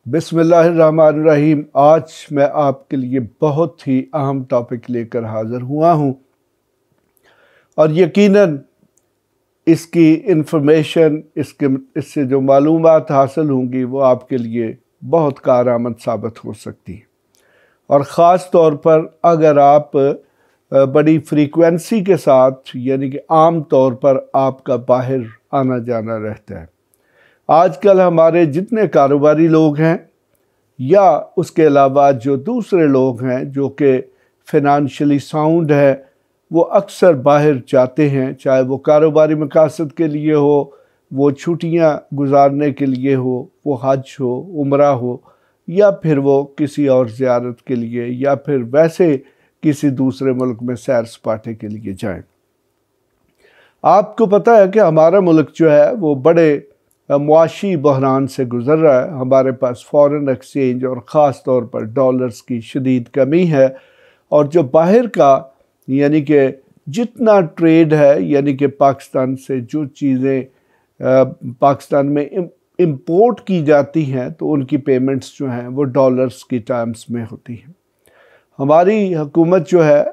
بسم اللہ الرحمن الرحیم۔ آج میں آپ کے لیے بہت ہی اہم ٹاپک لے کر حاضر ہوا ہوں اور یقیناً اس کی انفارمیشن اس سے جو معلومات حاصل ہوں گی وہ آپ کے لیے بہت کارآمد ثابت ہو سکتی ہیں، اور خاص طور پر اگر آپ بڑی فریکوینسی کے ساتھ یعنی کہ عام طور پر آپ کا باہر آنا جانا رہتا ہے۔ آج کل ہمارے جتنے کاروباری لوگ ہیں یا اس کے علاوہ جو دوسرے لوگ ہیں جو کہ فائنانشلی ساؤنڈ ہے، وہ اکثر باہر جاتے ہیں، چاہے وہ کاروباری مقاصد کے لیے ہو، وہ چھٹیاں گزارنے کے لیے ہو، وہ حج ہو، عمرہ ہو، یا پھر وہ کسی اور زیارت کے لیے، یا پھر ویسے کسی دوسرے ملک میں سیر سپاٹے کے لیے جائیں۔ آپ کو پتہ ہے کہ ہمارا ملک جو ہے وہ بڑے معاشی بحران سے گزر رہا ہے۔ ہمارے پاس فارن ایکسچینج اور خاص طور پر ڈالرز کی شدید کمی ہے، اور جو باہر کا یعنی کہ جتنا ٹریڈ ہے، یعنی کہ پاکستان سے جو چیزیں پاکستان میں امپورٹ کی جاتی ہیں تو ان کی پیمنٹس جو ہیں وہ ڈالرز کی ٹائمز میں ہوتی ہیں۔ ہماری حکومت جو ہے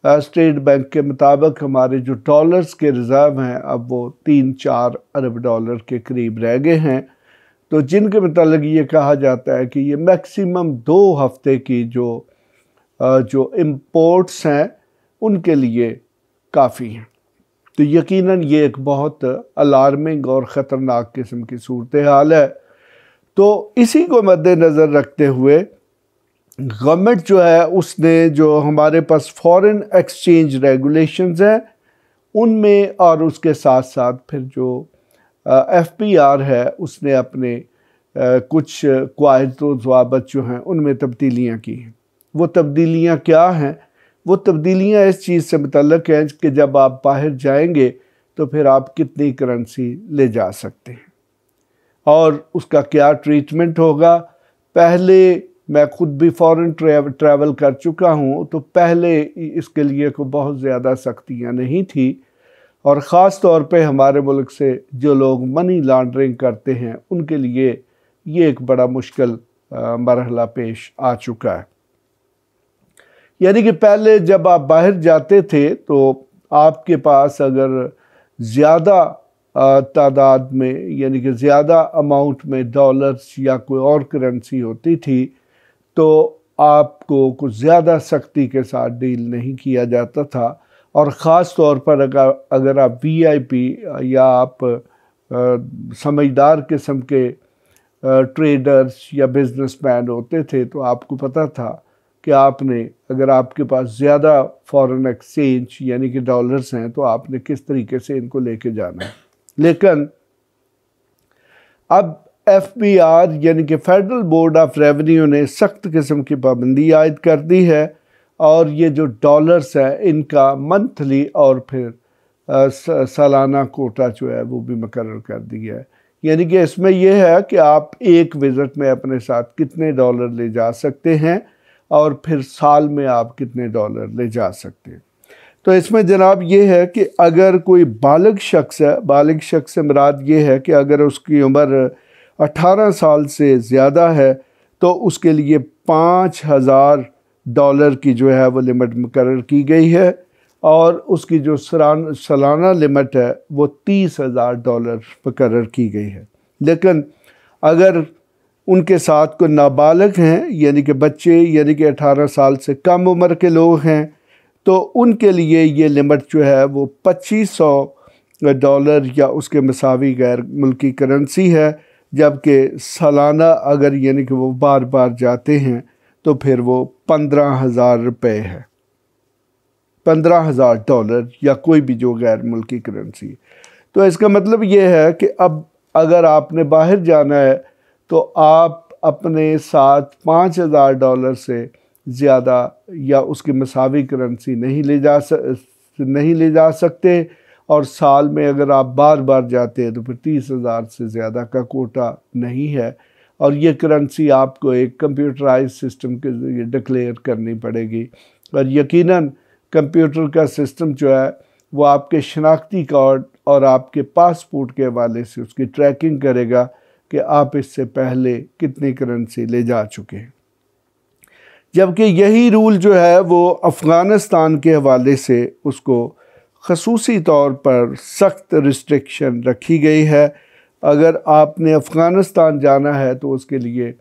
اسٹیٹ بینک کے مطابق ہمارے جو ڈالرز کے ریزرو ہیں اب وہ 3-4 ارب ڈالر کے قریب رہ گئے ہیں، تو جن کے متعلق یہ کہا جاتا ہے کہ یہ میکسیمم 2 ہفتے کی جو امپورٹس ہیں ان کے لیے کافی ہیں۔ تو یقیناً یہ ایک بہت الارمنگ اور خطرناک قسم کی صورتحال ہے۔ تو اسی کو مد نظر رکھتے ہوئے گورنمنٹ جو ہے اس نے جو ہمارے پاس فارن ایکسچینج ریگولیشنز ہیں ان میں، اور اس کے ساتھ ساتھ پھر جو ایف پی آر ہے اس نے اپنے کچھ قواعد و ضوابط جو ہیں ان میں تبدیلیاں کی ہیں۔ وہ تبدیلیاں کیا ہیں؟ وہ تبدیلیاں اس چیز سے متعلق ہیں کہ جب آپ باہر جائیں گے تو پھر آپ کتنی کرنسی لے جا سکتے ہیں اور اس کا کیا ٹریٹمنٹ ہوگا۔ پہلے میں خود بھی فورن ٹریول کر چکا ہوں، تو پہلے اس کے لیے کوئی بہت زیادہ سختیاں نہیں تھی، اور خاص طور پہ ہمارے ملک سے جو لوگ منی لانڈرنگ کرتے ہیں ان کے لیے یہ ایک بڑا مشکل مرحلہ پیش آ چکا ہے۔ یعنی کہ پہلے جب آپ باہر جاتے تھے تو آپ کے پاس اگر زیادہ تعداد میں یعنی کہ زیادہ اماؤنٹ میں ڈالرز یا کوئی اور کرنسی ہوتی تھی تو آپ کو کچھ زیادہ سختی کے ساتھ ڈیل نہیں کیا جاتا تھا، اور خاص طور پر اگر آپ وی آئی پی یا آپ سمجھدار قسم کے ٹریڈرز یا بزنس مین ہوتے تھے تو آپ کو پتہ تھا کہ آپ نے اگر آپ کے پاس زیادہ فارن ایکسچینج یعنی کہ ڈالرز ہیں تو آپ نے کس طریقے سے ان کو لے کے جانا ہے۔ لیکن اب ایف بی آر یعنی کہ فیڈرل بورڈ آف ریونیو نے سخت قسم کی پابندی عائد کر دی ہے، اور یہ جو ڈالرز ہیں ان کا منتھلی اور پھر سالانہ کوٹا جو ہے وہ بھی مقرر کر دیا ہے۔ یعنی کہ اس میں یہ ہے کہ آپ ایک وزٹ میں اپنے ساتھ کتنے ڈالر لے جا سکتے ہیں اور پھر سال میں آپ کتنے ڈالر لے جا سکتے ہیں۔ تو اس میں جناب یہ ہے کہ اگر کوئی بالغ شخص ہے، بالغ شخص سے مراد یہ ہے کہ اگر اس کی عمر 18 سال سے زیادہ ہے تو اس کے لیے 5,000 ڈالر کی جو ہے وہ لمٹ مقرر کی گئی ہے، اور اس کی جو سالانہ لمٹ ہے وہ 30,000 ڈالر مقرر کی گئی ہے۔ لیکن اگر ان کے ساتھ کوئی نابالغ ہیں یعنی کہ بچے یعنی کہ 18 سال سے کم عمر کے لوگ ہیں تو ان کے لیے یہ لمٹ جو ہے وہ 2,500 ڈالر یا اس کے مساوی غیر ملکی کرنسی ہے، جبکہ سالانہ اگر یعنی کہ وہ بار بار جاتے ہیں تو پھر وہ 15,000 روپے ہے، 15,000 ڈالر یا کوئی بھی جو غیر ملکی کرنسی ہے۔ تو اس کا مطلب یہ ہے کہ اب اگر آپ نے باہر جانا ہے تو آپ اپنے ساتھ 5,000 ڈالر سے زیادہ یا اس کی مساوی کرنسی نہیں لے جا سکتے، اور سال میں اگر آپ بار بار جاتے ہیں تو پھر 30,000 سے زیادہ کا کوٹا نہیں ہے، اور یہ کرنسی آپ کو ایک کمپیوٹرائز سسٹم کے ذریعے ڈکلیئر کرنی پڑے گی، اور یقیناً کمپیوٹر کا سسٹم جو ہے وہ آپ کے شناختی کارڈ اور آپ کے پاسپورٹ کے حوالے سے اس کی ٹریکنگ کرے گا، کہ آپ اس سے پہلے کتنی کرنسی لے جا چکے ہیں۔ جبکہ یہی رول جو ہے وہ افغانستان کے حوالے سے اس کو خصوصی طور پر سخت ریسٹرکشن رکھی گئی ہے۔ اگر آپ نے افغانستان جانا ہے تو اس کے لیے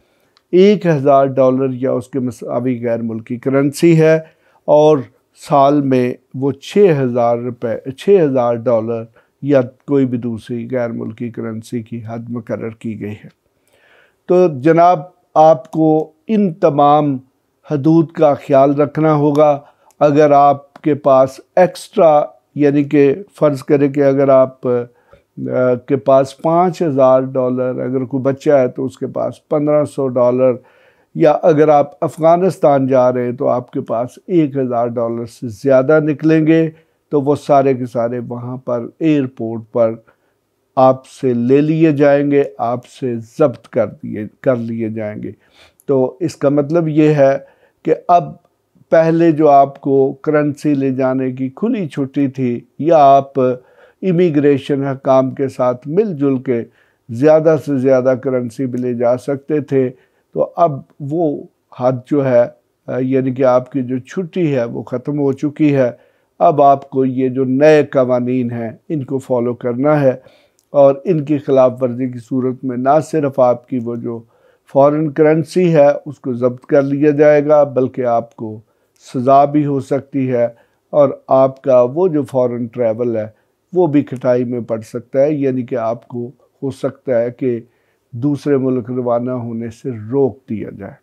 $1000 یا اس کے مساوی غیر ملکی کرنسی ہے، اور سال میں وہ $6000 یا کوئی بھی دوسری غیر ملکی کرنسی کی حد مقرر کی گئی ہے۔ تو جناب آپ کو ان تمام حدود کا خیال رکھنا ہوگا۔ اگر آپ کے پاس ایکسٹرا، یعنی کہ فرض کریں کہ اگر آپ کے پاس $5000، اگر کوئی بچہ ہے تو اس کے پاس $1500، یا اگر آپ افغانستان جا رہے ہیں تو آپ کے پاس $1000 سے زیادہ نکلیں گے تو وہ سارے کے سارے وہاں پر ایئرپورٹ پر آپ سے لے لیے جائیں گے، آپ سے ضبط کر لیے جائیں گے۔ تو اس کا مطلب یہ ہے کہ اب پہلے جو آپ کو کرنسی لے جانے کی کھلی چھٹی تھی، یا آپ امیگریشن حکام کے ساتھ مل جل کے زیادہ سے زیادہ کرنسی بھی لے جا سکتے تھے، تو اب وہ حد جو ہے، یعنی کہ آپ کی جو چھٹی ہے وہ ختم ہو چکی ہے۔ اب آپ کو یہ جو نئے قوانین ہیں ان کو فالو کرنا ہے، اور ان کی خلاف ورزی کی صورت میں نہ صرف آپ کی وہ جو فارن کرنسی ہے اس کو ضبط کر لیا جائے گا، بلکہ آپ کو سزا بھی ہو سکتی ہے، اور آپ کا وہ جو فارن ٹریول ہے وہ بھی کھٹائی میں پڑ سکتا ہے، یعنی کہ آپ کو ہو سکتا ہے کہ دوسرے ملک روانہ ہونے سے روک دیا جائے۔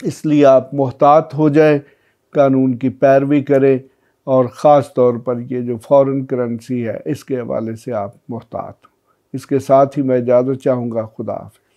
اس لیے آپ محتاط ہو جائیں، قانون کی پیروی کریں، اور خاص طور پر یہ جو فارن کرنسی ہے اس کے حوالے سے آپ محتاط ہوں۔ اس کے ساتھ ہی میں اجازت چاہوں گا۔ خدا حافظ۔